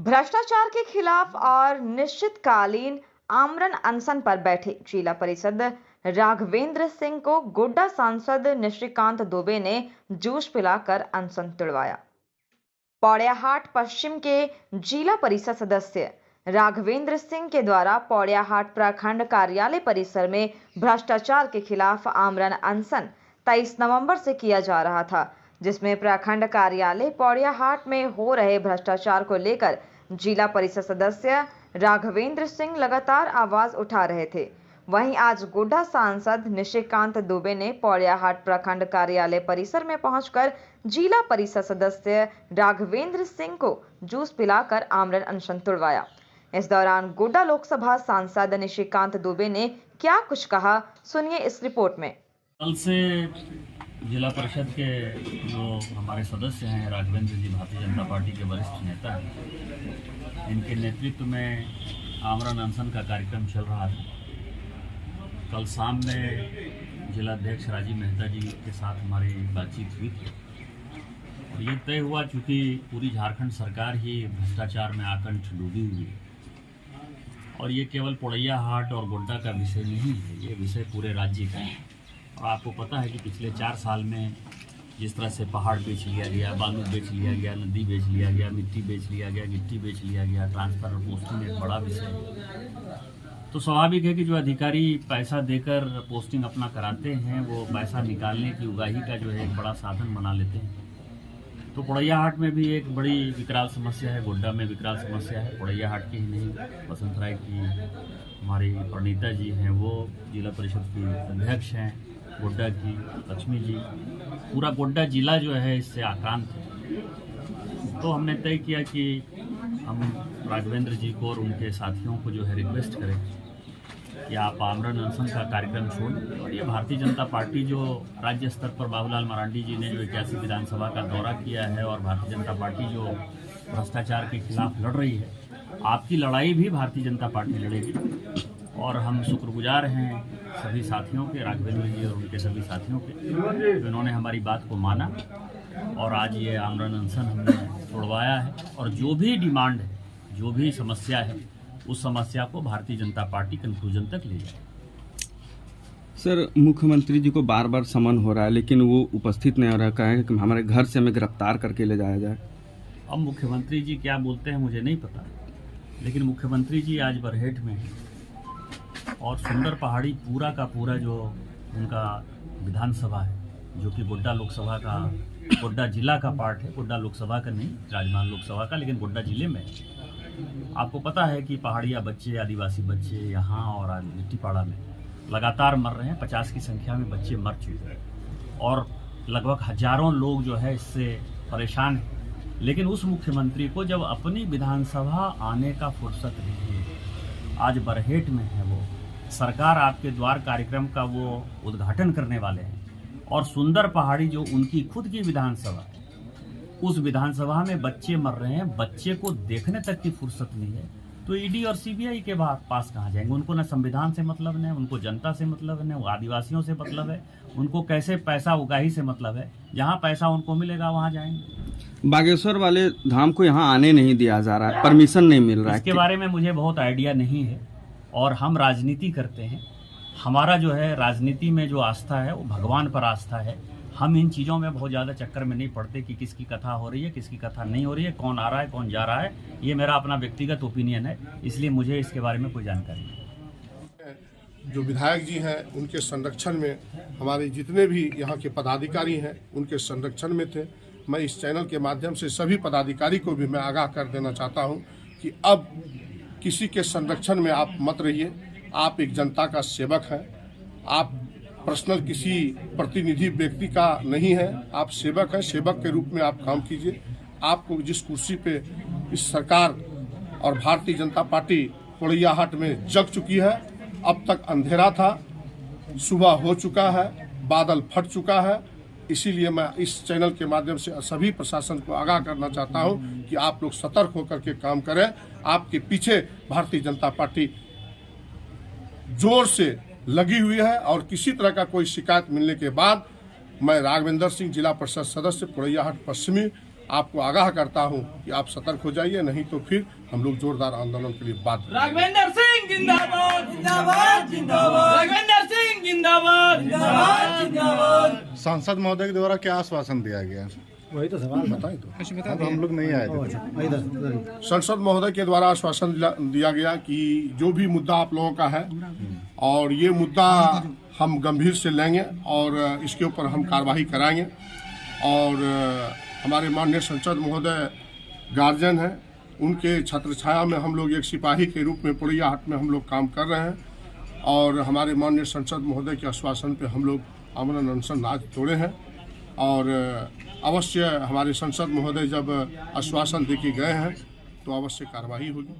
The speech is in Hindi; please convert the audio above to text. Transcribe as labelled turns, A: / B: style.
A: भ्रष्टाचार के खिलाफ और निश्चितकालीन आमरण अनशन पर बैठे जिला परिषद राघवेंद्र सिंह को गोड्डा सांसद निशिकांत दुबे ने जूस पिलाकर अनशन तुड़वाया। पौड़ियाहाट पश्चिम के जिला परिषद सदस्य राघवेंद्र सिंह के द्वारा पौड़ियाहाट प्रखंड कार्यालय परिसर में भ्रष्टाचार के खिलाफ आमरण अनशन 23 नवंबर से किया जा रहा था, जिसमें प्रखंड कार्यालय पौड़ियाहाट में हो रहे भ्रष्टाचार को लेकर जिला परिषद सदस्य राघवेंद्र सिंह लगातार आवाज उठा रहे थे। वहीं आज गोड्डा सांसद निशिकांत दुबे ने पौड़ियाहाट प्रखंड कार्यालय परिसर में पहुंचकर जिला परिषद सदस्य राघवेंद्र सिंह को जूस पिलाकर आमरण अनशन तुड़वाया। इस दौरान गोड्डा लोकसभा सांसद निशिकांत दुबे ने क्या कुछ कहा, सुनिए इस रिपोर्ट में।
B: कल से जिला परिषद के जो हमारे सदस्य हैं राघवेंद्र जी भारतीय जनता पार्टी के वरिष्ठ नेता हैं, इनके नेतृत्व में आमरण अनशन का कार्यक्रम चल रहा है। कल शाम में जिलाध्यक्ष राजीव मेहता जी के साथ हमारी बातचीत हुई थी और ये तय हुआ, चूँकि पूरी झारखंड सरकार ही भ्रष्टाचार में आकंठ डूबी हुई है और ये केवल पौड़ियाहाट और गोड्डा का विषय नहीं है, ये विषय पूरे राज्य का है। और आपको पता है कि पिछले 4 साल में जिस तरह से पहाड़ बेच लिया गया, बालू बेच लिया गया, नदी बेच लिया गया, मिट्टी बेच लिया गया, गिट्टी बेच लिया गया, ट्रांसफर और पोस्टिंग एक बड़ा विषय है। तो स्वाभाविक है कि जो अधिकारी पैसा देकर पोस्टिंग अपना कराते हैं, वो पैसा निकालने की उगाही का जो है एक बड़ा साधन बना लेते हैं। तो पौड़ियाहाट में भी एक बड़ी विकराल समस्या है, गोड्डा में विकराल समस्या है। पौड़ियाहाट की ही नहीं, बसंतराय की हमारी प्रणीता जी हैं, वो जिला परिषद की अध्यक्ष हैं। गोड्डा की लक्ष्मी जी, पूरा गोड्डा जिला जो है इससे आक्रांत है। तो हमने तय किया कि हम राघवेंद्र जी को और उनके साथियों को जो है रिक्वेस्ट करें कि आप आमरण अनशन का कार्यक्रम छोड़ें और ये भारतीय जनता पार्टी जो राज्य स्तर पर बाबूलाल मरांडी जी ने जो 81 विधानसभा का दौरा किया है और भारतीय जनता पार्टी जो भ्रष्टाचार के खिलाफ लड़ रही है, आपकी लड़ाई भी भारतीय जनता पार्टी लड़ेगी। और हम शुक्रगुजार हैं सभी साथियों के, राघवेंद्र जी और उनके सभी साथियों के, तो इन्होंने हमारी बात को माना और आज ये आमरण अनशन हमने तोड़वाया है। और जो भी डिमांड है, जो भी समस्या है, उस समस्या को भारतीय जनता पार्टी कंक्लूजन तक ले जाए।
C: सर, मुख्यमंत्री जी को बार बार समन हो रहा है लेकिन वो उपस्थित नहीं हो रहा, कहा है कि हमारे घर से हमें गिरफ्तार करके ले जाया जाए।
B: अब मुख्यमंत्री जी क्या बोलते हैं मुझे नहीं पता, लेकिन मुख्यमंत्री जी आज बरहेट में हैं और सुंदर पहाड़ी पूरा का पूरा जो उनका विधानसभा है, जो कि गोड्डा लोकसभा का, गोड्डा जिला का पार्ट है, गोड्डा लोकसभा का नहीं, राजमान लोकसभा का, लेकिन गोड्डा जिले में। आपको पता है कि पहाड़िया बच्चे, आदिवासी बच्चे यहाँ और मिट्टीपाड़ा में लगातार मर रहे हैं। 50 की संख्या में बच्चे मर चुके हैं और लगभग हजारों लोग जो है इससे परेशान हैं। लेकिन उस मुख्यमंत्री को जब अपनी विधानसभा आने का फुर्सत नहीं है, आज बरहेट में है, वो सरकार आपके द्वार कार्यक्रम का वो उद्घाटन करने वाले हैं और सुंदर पहाड़ी जो उनकी खुद की विधानसभा है, उस विधानसभा में बच्चे मर रहे हैं, बच्चे को देखने तक की फुर्सत नहीं है। तो ईडी और सीबीआई के पास कहाँ जाएंगे? उनको न संविधान से मतलब है, उनको जनता से मतलब है, न आदिवासियों से मतलब है, उनको कैसे पैसा उगाही से मतलब है। जहाँ पैसा उनको मिलेगा वहाँ जाएंगे।
C: बागेश्वर वाले धाम को यहाँ आने नहीं दिया जा रहा है, परमिशन नहीं मिल रहा है।
B: इसके बारे में मुझे बहुत आइडिया नहीं है और हम राजनीति करते हैं। हमारा जो है राजनीति में जो आस्था है वो भगवान पर आस्था है। हम इन चीज़ों में बहुत ज़्यादा चक्कर में नहीं पड़ते कि किसकी कथा हो रही है, किसकी कथा नहीं हो रही है, कौन आ रहा है, कौन जा रहा है। ये मेरा अपना व्यक्तिगत ओपिनियन है, इसलिए मुझे इसके बारे में कोई जानकारी नहीं।
D: जो विधायक जी हैं उनके संरक्षण में हमारे जितने भी यहाँ के पदाधिकारी हैं उनके संरक्षण में थे। मैं इस चैनल के माध्यम से सभी पदाधिकारी को भी मैं आगाह कर देना चाहता हूँ कि अब किसी के संरक्षण में आप मत रहिए। आप एक जनता का सेवक हैं, आप पर्सनल किसी प्रतिनिधि व्यक्ति का नहीं है, आप सेवक हैं। सेवक के रूप में आप काम कीजिए। आपको जिस कुर्सी पे इस सरकार और भारतीय जनता पार्टी पौड़ियाहाट में जग चुकी है, अब तक अंधेरा था, सुबह हो चुका है, बादल फट चुका है। इसीलिए मैं इस चैनल के माध्यम से सभी प्रशासन को आगाह करना चाहता हूं कि आप लोग सतर्क होकर के काम करें। आपके पीछे भारतीय जनता पार्टी जोर से लगी हुई है और किसी तरह का कोई शिकायत मिलने के बाद मैं राघवेंद्र सिंह, जिला परिषद सदस्य पौड़ियाहाट पश्चिमी, आपको आगाह करता हूं कि आप सतर्क हो जाइए, नहीं तो फिर हम लोग जोरदार आंदोलन के लिए बाध्य हैं।
E: राघवेंद्र सिंह जिंदाबाद जिंदाबाद जिंदाबाद राघवेंद्र सिंह जिंदाबाद जिंदाबाद जिंदाबाद।
F: सांसद महोदय के द्वारा क्या आश्वासन दिया गया?
G: वही तो सवाल
D: बताएं तो।
F: हम लोग नहीं आए थे।
D: संसद महोदय के द्वारा आश्वासन दिया गया कि जो भी मुद्दा आप लोगों का है और ये मुद्दा हम गंभीर से लेंगे और इसके ऊपर हम कार्रवाई कराएंगे। और हमारे माननीय संसद महोदय गार्जियन हैं, उनके छत्र छाया में हम लोग एक सिपाही के रूप में पुड़िया हाट में हम लोग काम कर रहे हैं। और हमारे माननीय संसद महोदय के आश्वासन पे हम लोग आमरण अनशन आज तोड़े हैं। और अवश्य हमारे संसद महोदय जब आश्वासन देके गए हैं तो अवश्य कार्रवाई होगी।